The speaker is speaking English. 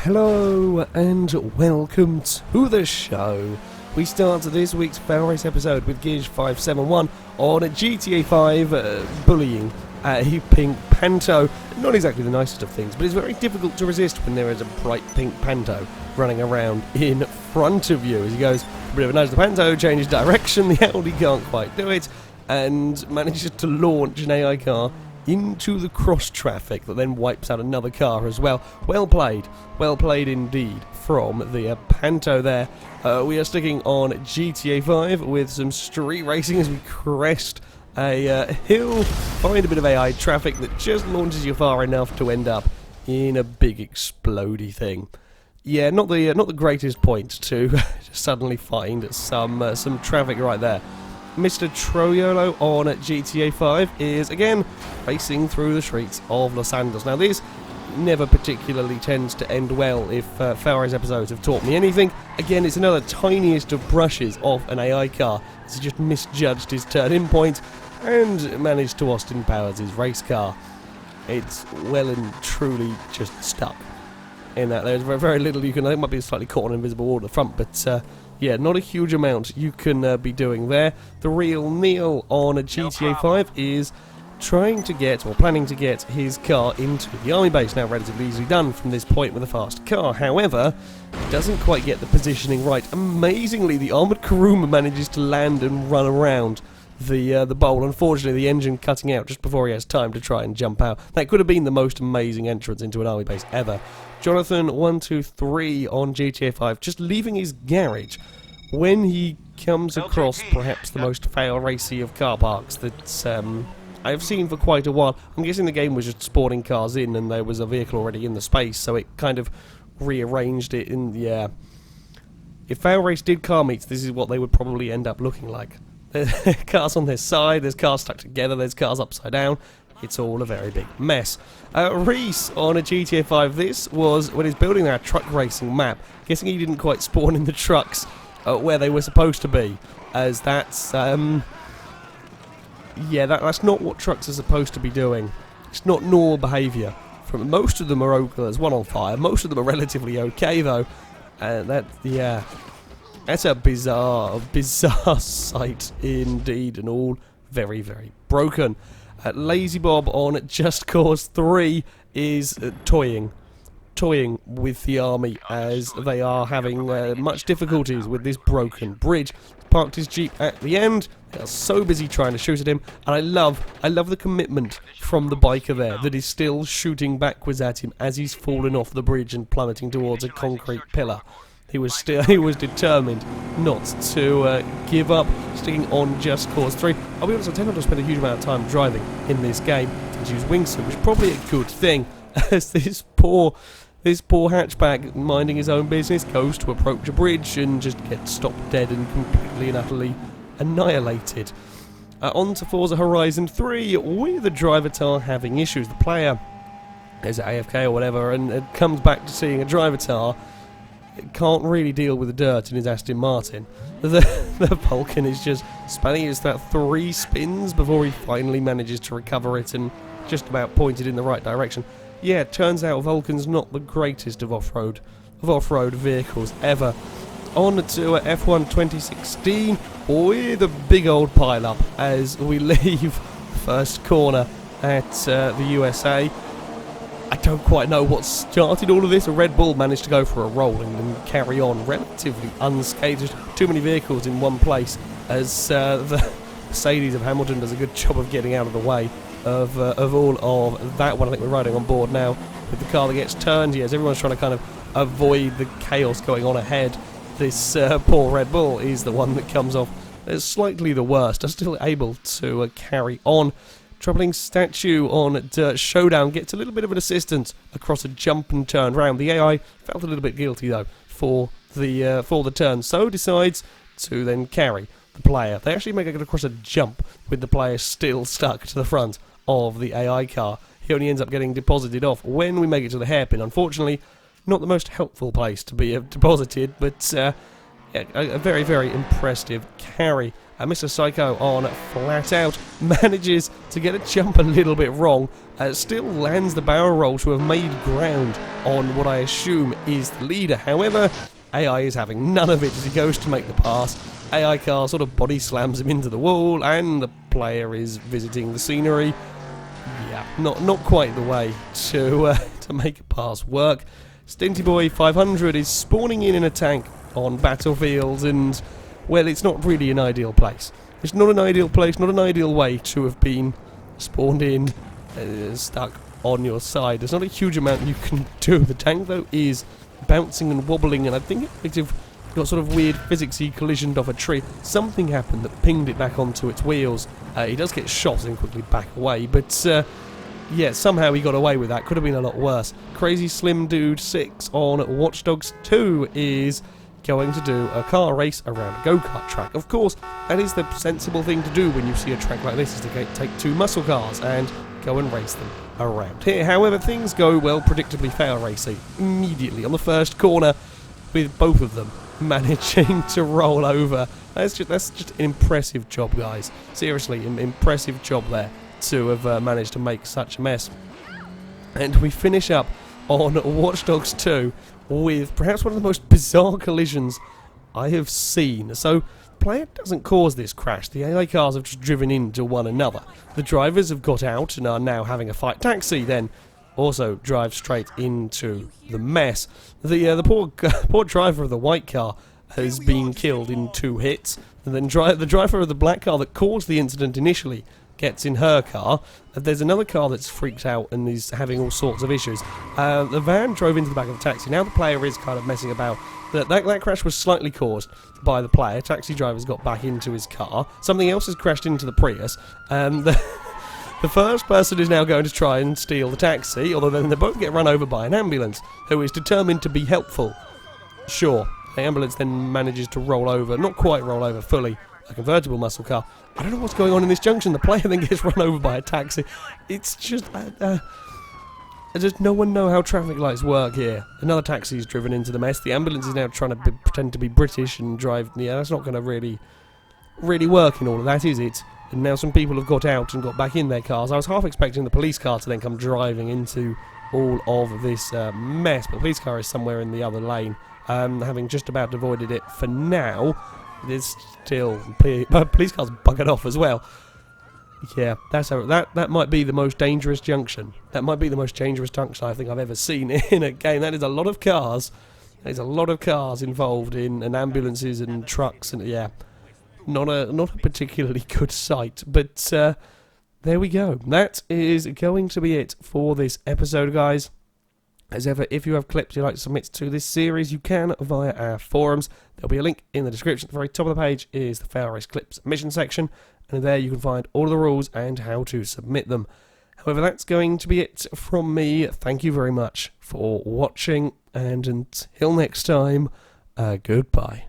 Hello and welcome to the show. We start this week's FailRace episode with Gish 571 on GTA 5 bullying a pink Panto. Not exactly the nicest of things, but it's very difficult to resist when there is a bright pink Panto running around in front of you. As he goes a bit of a nudge, the Panto changes direction, the Audi can't quite do it, and manages to launch an AI car into the cross traffic that then wipes out another car as well. Well played indeed from the Panto there. We are sticking on GTA 5 with some street racing as we crest a hill, find a bit of AI traffic that just launches you far enough to end up in a big explodey thing. Yeah, not the greatest point to just suddenly find some traffic right there. Mr. Troyolo on GTA 5 is again racing through the streets of Los Angeles. Now this never particularly tends to end well if FailRace episodes have taught me anything. Again, it's another tiniest of brushes off an AI car. He's just misjudged his turn-in point and managed to Austin Powers his race car. It's well and truly just stuck in that. There's very little you can. It might be slightly caught on invisible wall at the front, but yeah, not a huge amount you can be doing there. The real Neil on a GTA 5 is trying to get, or planning to get, his car into the army base. Now relatively easily done from this point with a fast car. However, doesn't quite get the positioning right. Amazingly, the armoured Kuruma manages to land and run around the bowl. Unfortunately, the engine cutting out just before he has time to try and jump out. That could have been the most amazing entrance into an army base ever. Jonathan123 on GTA 5 just leaving his garage when he comes across perhaps the most fail-racy of car parks that I've seen for quite a while. I'm guessing the game was just spawning cars in and there was a vehicle already in the space, so it kind of rearranged it in, yeah. If FailRace did car meets, this is what they would probably end up looking like. There's cars on their side, there's cars stuck together, there's cars upside down. It's all a very big mess. Reese on a GTA 5, this was when he's building that truck racing map. Guessing he didn't quite spawn in the trucks where they were supposed to be, as that's, yeah, that's not what trucks are supposed to be doing. It's not normal behaviour. Most of them are, there's one on fire, most of them are relatively okay though. Yeah, that's a bizarre sight indeed, and all very, very broken. Lazy Bob on Just Cause 3 is toying with the army as they are having much difficulties with this broken bridge. He's parked his Jeep at the end. They are so busy trying to shoot at him, and I love the commitment from the biker there that is still shooting backwards at him as he's fallen off the bridge and plummeting towards a concrete pillar. He was determined not to give up, sticking on Just Cause 3. I'll be honest, I tend not to spend a huge amount of time driving in this game. I tend to use wingsuit, which is probably a good thing, as this poor hatchback, minding his own business, goes to approach a bridge and just gets stopped dead and completely and utterly annihilated. On to Forza Horizon 3, where the driver tar having issues. The player is AFK or whatever, and comes back to seeing a driver tar. Can't really deal with the dirt in his Aston Martin. The Vulcan is just spinning his about 3 spins before he finally manages to recover it and just about point it in the right direction. Yeah, it turns out Vulcan's not the greatest of off-road vehicles ever. On to F1 2016 with a big old pile-up as we leave the first corner at the USA. I don't quite know what started all of this. A Red Bull managed to go for a roll and carry on relatively unscathed. There's too many vehicles in one place as the Mercedes of Hamilton does a good job of getting out of the way of all of that one. I think we're riding on board now with the car that gets turned. Yes, everyone's trying to kind of avoid the chaos going on ahead. This poor Red Bull is the one that comes off as slightly the worst. Still able to carry on. Troubling statue on Dirt Showdown gets a little bit of an assistance across a jump and turn round. The AI felt a little bit guilty though for the turn, so decides to then carry the player. They actually make it across a jump with the player still stuck to the front of the AI car. He only ends up getting deposited off when we make it to the hairpin. Unfortunately, not the most helpful place to be deposited, but yeah, a very, very impressive carry. Mr. Psycho on flat out manages to get a jump a little bit wrong, still lands the barrel roll to have made ground on what I assume is the leader. However, AI is having none of it as he goes to make the pass. AI car sort of body slams him into the wall, and the player is visiting the scenery. Yeah, not quite the way to make a pass work. Stinty Boy 500 is spawning in a tank on battlefields, and well, it's not really an ideal place. It's not an ideal place, not an ideal way to have been spawned in, stuck on your side. There's not a huge amount you can do. The tank, though, is bouncing and wobbling, and I think it got sort of weird physicsy collisioned off a tree. Something happened that pinged it back onto its wheels. He does get shot and quickly back away, but yeah, somehow he got away with that. Could have been a lot worse. Crazy Slim Dude 6 on Watch Dogs 2 is going to do a car race around a go-kart track. Of course, that is the sensible thing to do when you see a track like this, is to take two muscle cars and go and race them around here. However, things go, well, predictably FailRacing immediately on the first corner, with both of them managing to roll over. That's just an impressive job, guys. Seriously, an impressive job there to have managed to make such a mess. And we finish up on Watch Dogs 2 with perhaps one of the most bizarre collisions I have seen. So, the player doesn't cause this crash. The AI cars have just driven into one another. The drivers have got out and are now having a fight. Taxi then also drives straight into the mess. The poor driver of the white car has been killed in 2 hits. And then the driver of the black car that caused the incident initially gets in her car. There's another car that's freaked out and is having all sorts of issues. The van drove into the back of the taxi. Now the player is kind of messing about. That crash was slightly caused by the player. Taxi driver's got back into his car. Something else has crashed into the Prius. The first person is now going to try and steal the taxi, although then they both get run over by an ambulance, who is determined to be helpful. Sure, the ambulance then manages to roll over, not quite roll over fully, a convertible muscle car. I don't know what's going on in this junction. The player then gets run over by a taxi. It's just, does no one know how traffic lights work here? Another taxi is driven into the mess. The ambulance is now trying to pretend to be British and drive. Yeah, that's not going to really work in all of that, is it? And now some people have got out and got back in their cars. I was half expecting the police car to then come driving into all of this mess, but the police car is somewhere in the other lane, having just about avoided it for now. There's still police cars buggered off as well. Yeah, that might be the most dangerous junction. That might be the most dangerous junction I think I've ever seen in a game. That is a lot of cars. There's a lot of cars involved in, and ambulances and trucks, and yeah, not a particularly good sight. But there we go. That is going to be it for this episode, guys. As ever, if you have clips you'd like to submit to this series, you can via our forums. There'll be a link in the description. At the very top of the page is the FailRace clip submission section, and there you can find all of the rules and how to submit them. However, that's going to be it from me. Thank you very much for watching, and until next time, goodbye.